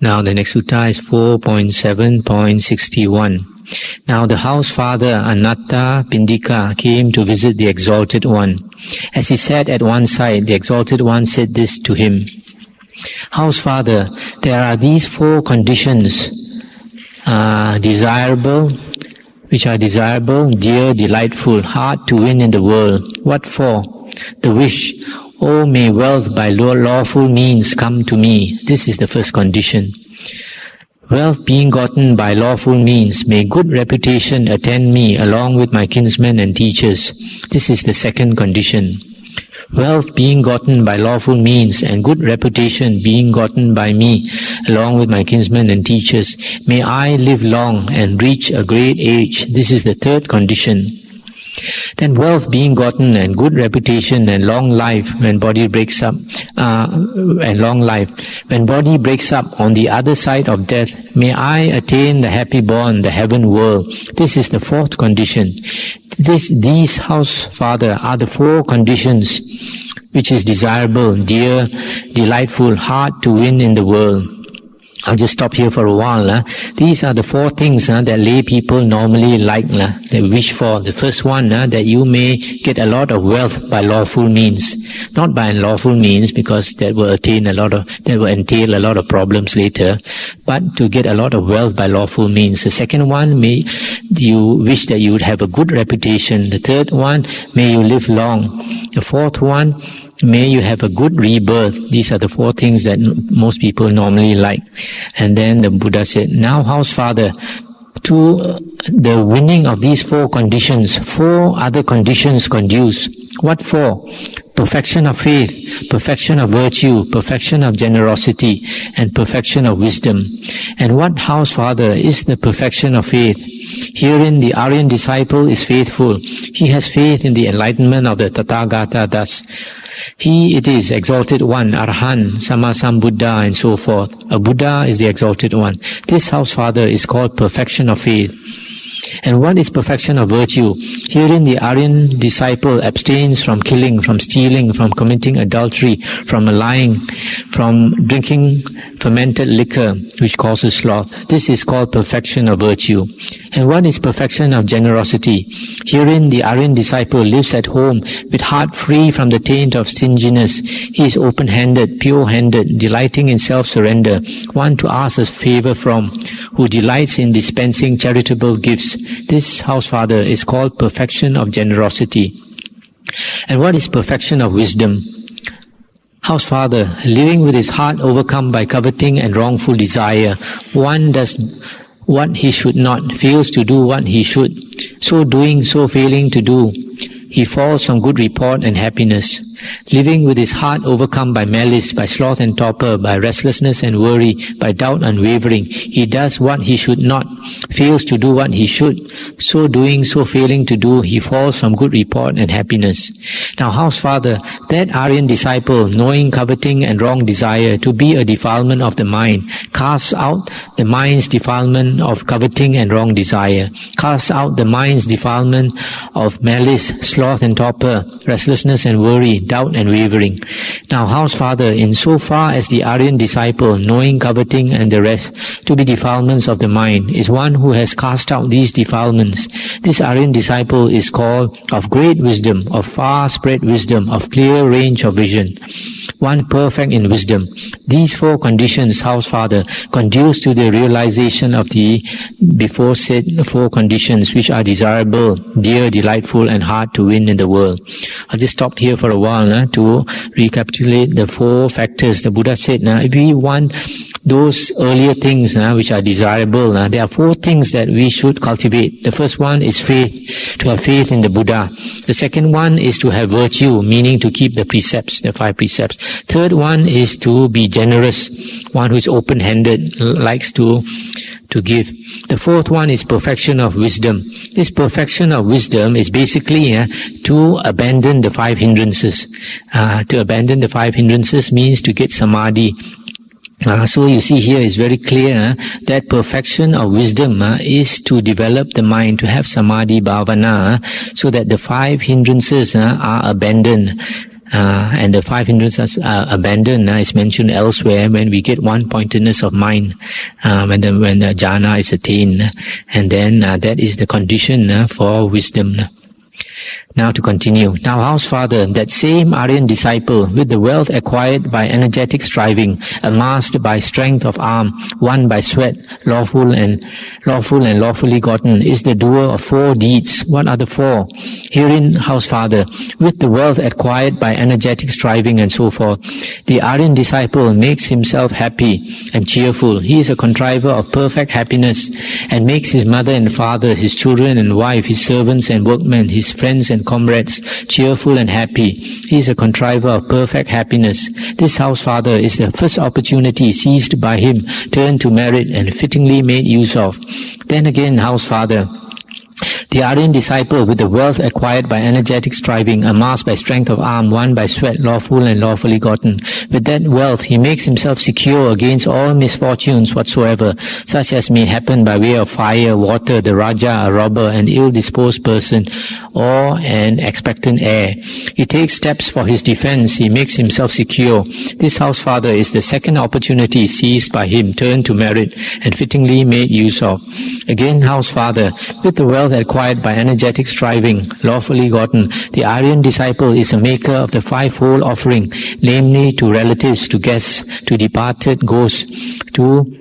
Now the next sutta is 4.7.61. Now the house father Anatta Pindika came to visit the Exalted One. As he sat at one side, the Exalted One said this to him: House father, there are these 4 conditions, which are desirable, dear, delightful, hard to win in the world. What for? The wish, oh, may wealth by lawful means come to me. This is the first condition. Wealth being gotten by lawful means, may good reputation attend me along with my kinsmen and teachers. This is the second condition. Wealth being gotten by lawful means and good reputation being gotten by me along with my kinsmen and teachers, may I live long and reach a great age. This is the third condition. Then wealth being gotten and good reputation and long life when body breaks up, when body breaks up on the other side of death, may I attain the happy born, the heaven world. This is the fourth condition. These, house father, are the 4 conditions which is desirable, dear, delightful, hard to win in the world. I'll just stop here for a while. These are the 4 things that lay people normally like, they wish for. The first one, that you may get a lot of wealth by lawful means. Not by unlawful means, because that will entail a lot of problems later, but to get a lot of wealth by lawful means. The second one, may you wish that you would have a good reputation. The third one, may you live long. The fourth one, may you have a good rebirth. These are the 4 things that most people normally like. And then the Buddha said, now, house father, to the winning of these 4 conditions, 4 other conditions conduce. What for? Perfection of faith, perfection of virtue, perfection of generosity, and perfection of wisdom. And what, house father, is the perfection of faith? Herein the Aryan disciple is faithful. He has faith in the enlightenment of the Tathagata thus. He it is, Exalted One, Arhan, Sammasambuddha, and so forth. A Buddha is the Exalted One. This house father is called perfection of faith. And what is perfection of virtue? Herein the Aryan disciple abstains from killing, from stealing, from committing adultery, from lying, from drinking fermented liquor, which causes sloth. This is called perfection of virtue. And what is perfection of generosity? Herein the Aryan disciple lives at home with heart free from the taint of stinginess. He is open-handed, pure-handed, delighting in self-surrender, one to ask a favor from, who delights in dispensing charitable gifts. This house father is called perfection of generosity. And what is perfection of wisdom? House father, living with his heart overcome by coveting and wrongful desire, one does what he should not, fails to do what he should. So doing, so failing to do, he falls from good report and happiness. Living with his heart overcome by malice, by sloth and torpor, by restlessness and worry, by doubt unwavering, he does what he should not, fails to do what he should. So doing, so failing to do, he falls from good report and happiness. Now, house father, that Aryan disciple, knowing coveting and wrong desire to be a defilement of the mind, casts out the mind's defilement of coveting and wrong desire, casts out the mind's defilement of malice, sloth and torpor, restlessness and worry, doubt and wavering. Now, house father, in so far as the Aryan disciple, knowing coveting and the rest to be defilements of the mind, is one who has cast out these defilements, this Aryan disciple is called of great wisdom, of far spread wisdom, of clear range of vision, one perfect in wisdom. These 4 conditions, house father, conduce to the realization of the before said 4 conditions, which are desirable, dear, delightful, and hard to win in the world. I'll just stop here for a while to recapitulate the 4 factors. The Buddha said, if we want those earlier things which are desirable, there are 4 things that we should cultivate. The first one is faith, to have faith in the Buddha. The second one is to have virtue, meaning to keep the precepts, the 5 precepts. Third one is to be generous, one who is open-handed, likes to give. The fourth one is perfection of wisdom. This perfection of wisdom is basically to abandon the 5 hindrances. To abandon the 5 hindrances means to get samadhi. So you see here is very clear that perfection of wisdom is to develop the mind, to have samadhi bhavana, so that the 5 hindrances are abandoned. and the 5 hindrances are abandoned, is mentioned elsewhere when we get one-pointedness of mind, when the jhana is attained, and then that is the condition for wisdom. Now to continue. Now, house father, that same Aryan disciple, with the wealth acquired by energetic striving, amassed by strength of arm, won by sweat, lawful and lawfully gotten, is the doer of 4 deeds. What are the 4? Herein, house father, with the wealth acquired by energetic striving and so forth, the Aryan disciple makes himself happy and cheerful. He is a contriver of perfect happiness, and makes his mother and father, his children and wife, his servants and workmen, his friends and comrades, cheerful and happy. He is a contriver of perfect happiness. This house father is the first opportunity seized by him, turned to merit, and fittingly made use of. Then again, house father, the Aryan disciple, with the wealth acquired by energetic striving, amassed by strength of arm, won by sweat, lawful and lawfully gotten, with that wealth he makes himself secure against all misfortunes whatsoever, such as may happen by way of fire, water, the Raja, a robber, an ill-disposed person, or an expectant heir. He takes steps for his defense, he makes himself secure. This house father is the second opportunity seized by him, turned to merit, and fittingly made use of. Again, house father, with the wealth acquired by energetic striving, lawfully gotten, the Aryan disciple is a maker of the 5-fold offering, namely to relatives, to guests, to departed ghosts, to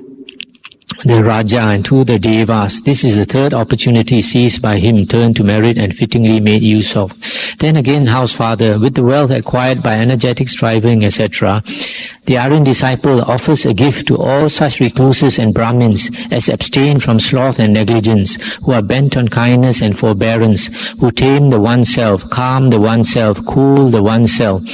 the Raja, and to the Devas. This is the third opportunity seized by him, turned to merit, and fittingly made use of. Then again, house father, with the wealth acquired by energetic striving, etc., the Aryan disciple offers a gift to all such recluses and Brahmins as abstain from sloth and negligence, who are bent on kindness and forbearance, who tame the oneself, calm the oneself, cool the oneself.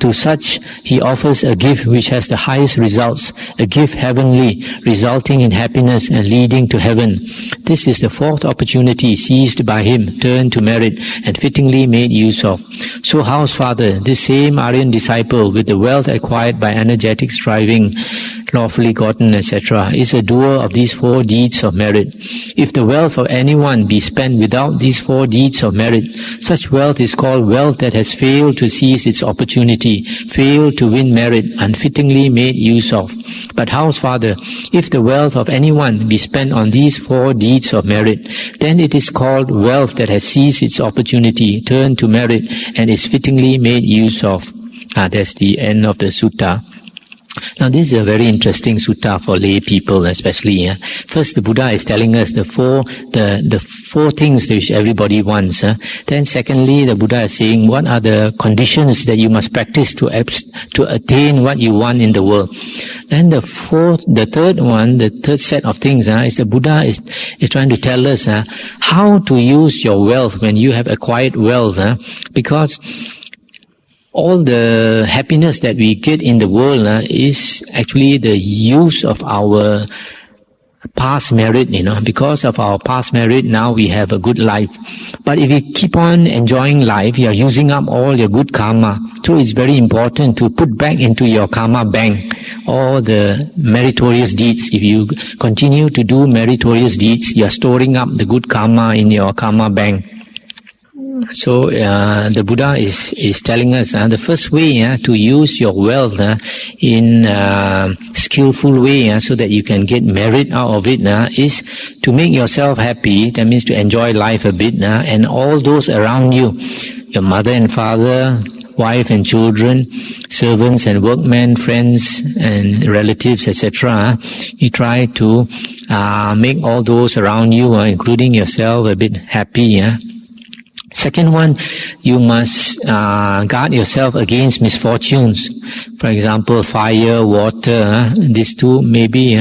To such he offers a gift which has the highest results, a gift heavenly, resulting in happiness and leading to heaven. This is the fourth opportunity seized by him, turned to merit, and fittingly made use of. So, house father, this same Aryan disciple, with the wealth acquired by energetic striving, lawfully gotten, etc., is a doer of these 4 deeds of merit. If the wealth of anyone be spent without these 4 deeds of merit, such wealth is called wealth that has failed to seize its opportunity, failed to win merit, unfittingly made use of. But house father, if the wealth of anyone be spent on these 4 deeds of merit, then it is called wealth that has seized its opportunity, turned to merit, and is fittingly made use of. That's the end of the sutta. Now, this is a very interesting sutta for lay people, especially. First, the Buddha is telling us the four things which everybody wants. Then, secondly, the Buddha is saying what are the conditions that you must practice to attain what you want in the world. Then, the third set of things is the Buddha is trying to tell us how to use your wealth when you have acquired wealth, because all the happiness that we get in the world is actually the use of our past merit, because of our past merit, now we have a good life. But if you keep on enjoying life, you are using up all your good karma. So it's very important to put back into your karma bank all the meritorious deeds. If you continue to do meritorious deeds, you are storing up the good karma in your karma bank. So the Buddha is telling us the first way to use your wealth in a skillful way so that you can get merit out of it is to make yourself happy. That means to enjoy life a bit, and all those around you, your mother and father, wife and children, servants and workmen, friends and relatives, etc. You try to make all those around you, including yourself, a bit happy. Second one, you must guard yourself against misfortunes. For example, fire, water, these two maybe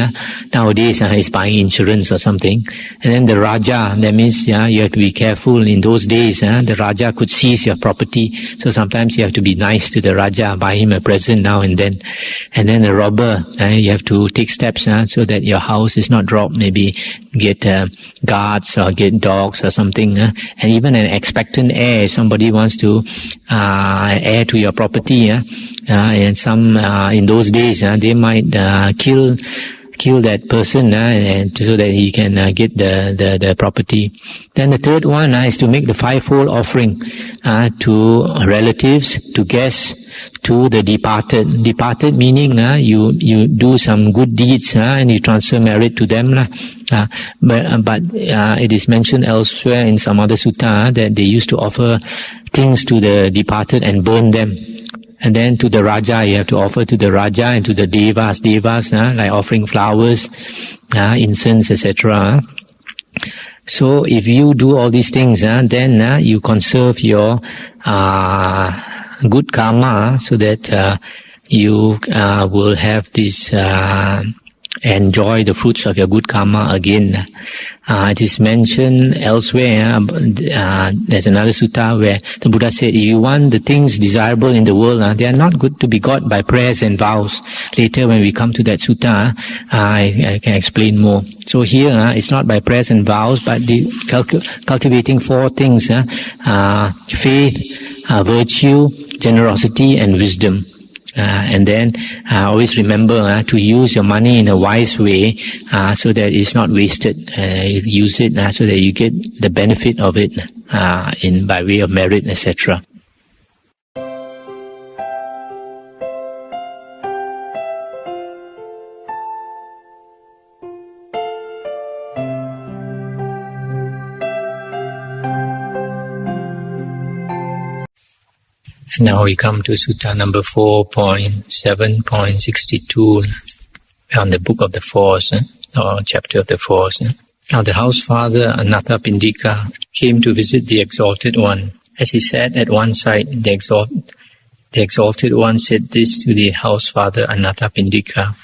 nowadays is buying insurance or something. And then the Raja, that means you have to be careful. In those days, the Raja could seize your property. So sometimes you have to be nice to the Raja, buy him a present now and then. And then the robber, you have to take steps so that your house is not robbed. Maybe get guards or get dogs or something. And even an expectant heir, somebody wants to heir to your property, and some in those days they might kill kill that person and so that he can get the property. Then the third one is to make the fivefold offering to relatives, to guests, to the departed. Departed meaning you do some good deeds and you transfer merit to them. But it is mentioned elsewhere in some other sutta that they used to offer things to the departed and burn them. And then to the Raja, you have to offer to the Raja and to the Devas, like offering flowers, incense, etc. So if you do all these things, then you conserve your good karma so that you will have this, enjoy the fruits of your good karma again. It is mentioned elsewhere, there's another sutta where the Buddha said, if you want the things desirable in the world, they are not good to be got by prayers and vows. Later when we come to that sutta, I can explain more. So here, it's not by prayers and vows, but cultivating four things, faith, virtue, generosity and wisdom. And then always remember to use your money in a wise way so that it's not wasted. Use it so that you get the benefit of it by way of merit, etc. Now we come to Sutta number 4.7.62 on the Book of the Force, or Chapter of the Force. Now the house father Anathapindika came to visit the Exalted One. As he sat at one side, the Exalted One said this to the house father Anathapindika: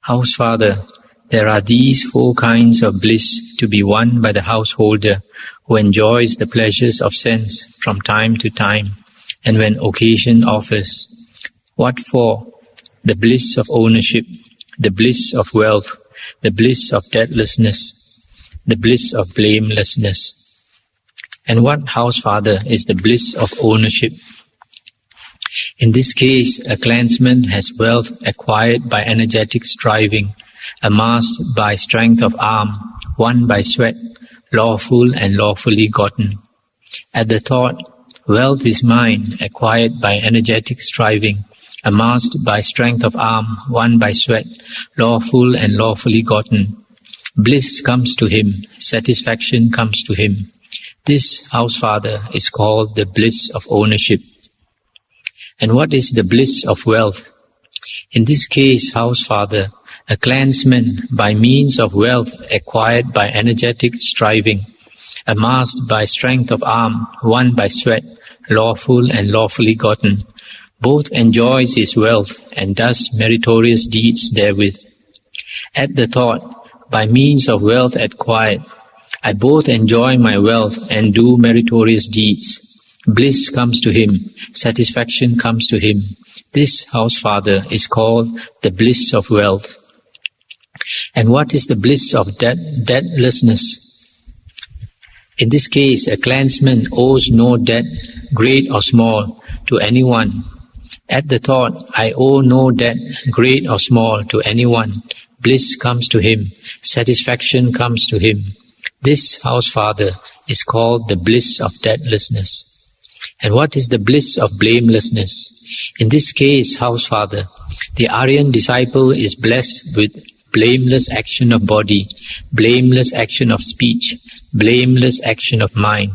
House father, there are these four kinds of bliss to be won by the householder who enjoys the pleasures of sense from time to time, and when occasion offers. What for? The bliss of ownership, the bliss of wealth, the bliss of deathlessness, the bliss of blamelessness. And what, house father, is the bliss of ownership? In this case, a clansman has wealth acquired by energetic striving, amassed by strength of arm, won by sweat, lawful and lawfully gotten. At the thought, wealth is mine, acquired by energetic striving, amassed by strength of arm, won by sweat, lawful and lawfully gotten. Bliss comes to him, satisfaction comes to him. This, house father, is called the bliss of ownership. And what is the bliss of wealth? In this case, house father, a clansman, by means of wealth acquired by energetic striving, amassed by strength of arm, won by sweat, lawful and lawfully gotten, both enjoys his wealth and does meritorious deeds therewith. At the thought, by means of wealth acquired, I both enjoy my wealth and do meritorious deeds. Bliss comes to him, satisfaction comes to him. This, house father, is called the bliss of wealth. And what is the bliss of deathlessness? In this case, a clansman owes no debt, great or small, to anyone. At the thought, I owe no debt, great or small, to anyone. Bliss comes to him, satisfaction comes to him. This, house father, is called the bliss of deathlessness. And what is the bliss of blamelessness? In this case, house father, the Aryan disciple is blessed with blameless action of body, blameless action of speech, blameless action of mind.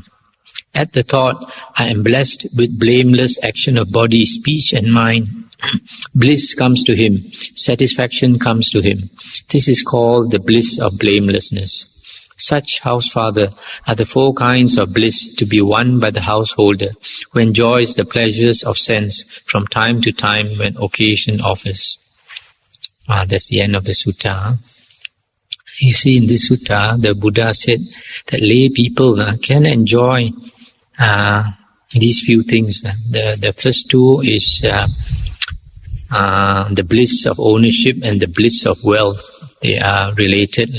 At the thought, I am blessed with blameless action of body, speech and mind. Bliss comes to him, satisfaction comes to him. This is called the bliss of blamelessness. Such, house father, are the four kinds of bliss to be won by the householder who enjoys the pleasures of sense from time to time when occasion offers. That's the end of the sutta. You see, in this sutta, the Buddha said that lay people can enjoy these few things. The first two is the bliss of ownership and the bliss of wealth. They are related.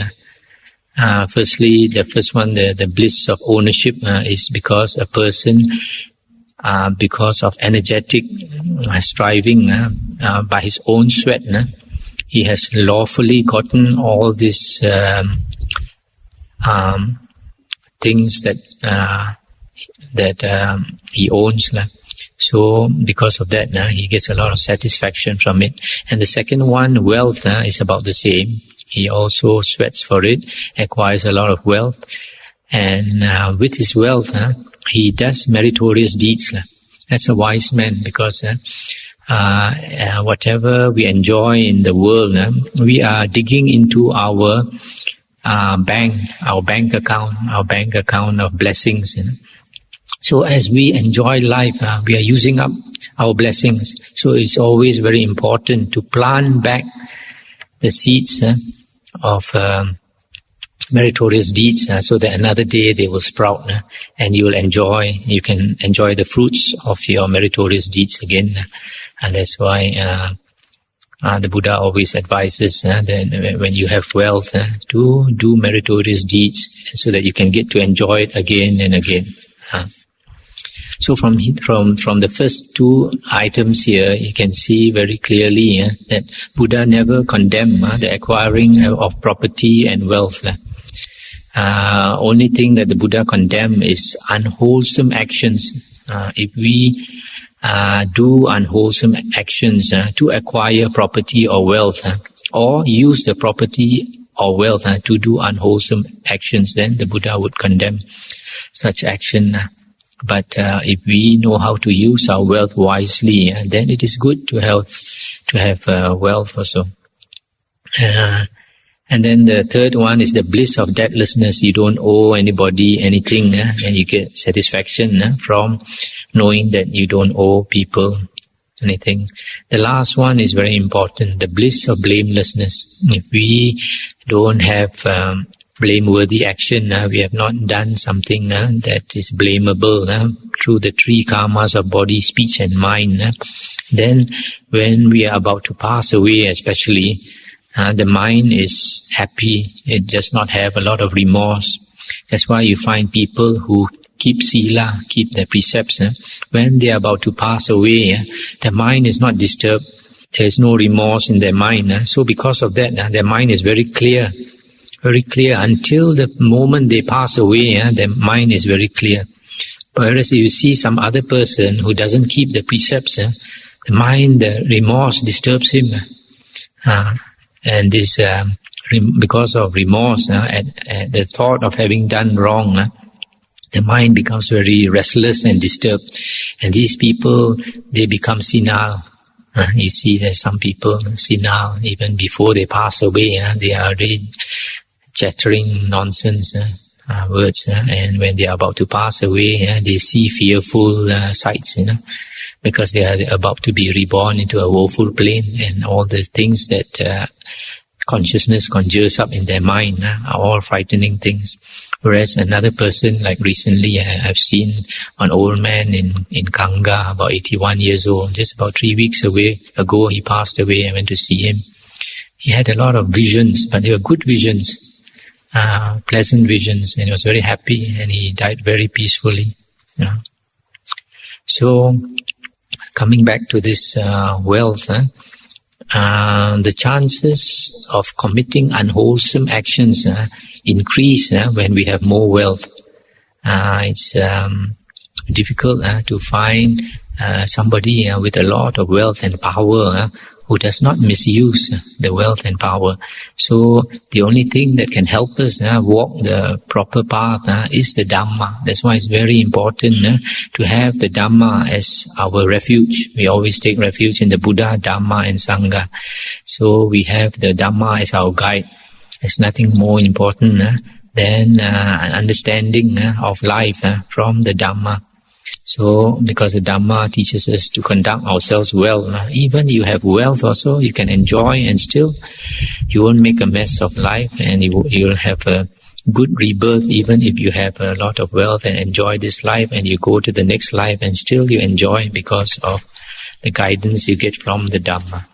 Firstly, the first one, the bliss of ownership, is because a person, because of energetic striving by his own sweat, he has lawfully gotten all these things that he owns. So because of that, he gets a lot of satisfaction from it. And the second one, wealth, is about the same. He also sweats for it, acquires a lot of wealth. And with his wealth, he does meritorious deeds. That's a wise man, because whatever we enjoy in the world, we are digging into our bank account of blessings. So as we enjoy life, we are using up our blessings. So it's always very important to plant back the seeds of meritorious deeds, so that another day they will sprout, and you can enjoy the fruits of your meritorious deeds again. And that's why the Buddha always advises that when you have wealth, to do meritorious deeds, so that you can get to enjoy it again and again. So from the first two items here, you can see very clearly that Buddha never condemned the acquiring of property and wealth. Only thing that the Buddha condemned is unwholesome actions. If we do unwholesome actions to acquire property or wealth, or use the property or wealth to do unwholesome actions, then the Buddha would condemn such action. But if we know how to use our wealth wisely, then it is good to have wealth also. And then the third one is the bliss of debtlessness. You don't owe anybody anything, and you get satisfaction from knowing that you don't owe people anything. The last one is very important, the bliss of blamelessness. If we don't have blameworthy action, we have not done something that is blamable through the three karmas of body, speech and mind, then when we are about to pass away, especially, the mind is happy. It does not have a lot of remorse. That's why you find people who keep sila, keep the precepts, when they are about to pass away, their mind is not disturbed. There is no remorse in their mind. So because of that, their mind is very clear until the moment they pass away. Their mind is very clear. Whereas if you see some other person who doesn't keep the precepts, the mind, the remorse disturbs him. And this, because of remorse, at the thought of having done wrong, the mind becomes very restless and disturbed. And these people, they become senile. You see there's some people senile, even before they pass away, they are already chattering nonsense words. And when they are about to pass away, they see fearful sights, because they are about to be reborn into a woeful plane, and all the things that consciousness conjures up in their mind are all frightening things. Whereas another person, like recently I've seen an old man in Kanga, about 81 years old, just about 3 weeks ago he passed away. I went to see him. He had a lot of visions, but they were good visions, pleasant visions, and he was very happy, and he died very peacefully. So coming back to this wealth, the chances of committing unwholesome actions increase when we have more wealth. It's difficult to find somebody with a lot of wealth and power who does not misuse the wealth and power. So the only thing that can help us walk the proper path is the Dhamma. That's why it's very important to have the Dhamma as our refuge. We always take refuge in the Buddha, Dhamma and Sangha. So we have the Dhamma as our guide. There's nothing more important than an understanding of life from the Dhamma. So, because the Dhamma teaches us to conduct ourselves well. Even you have wealth also, you can enjoy, and still you won't make a mess of life, and you'll have a good rebirth even if you have a lot of wealth and enjoy this life, and you go to the next life and still you enjoy because of the guidance you get from the Dhamma.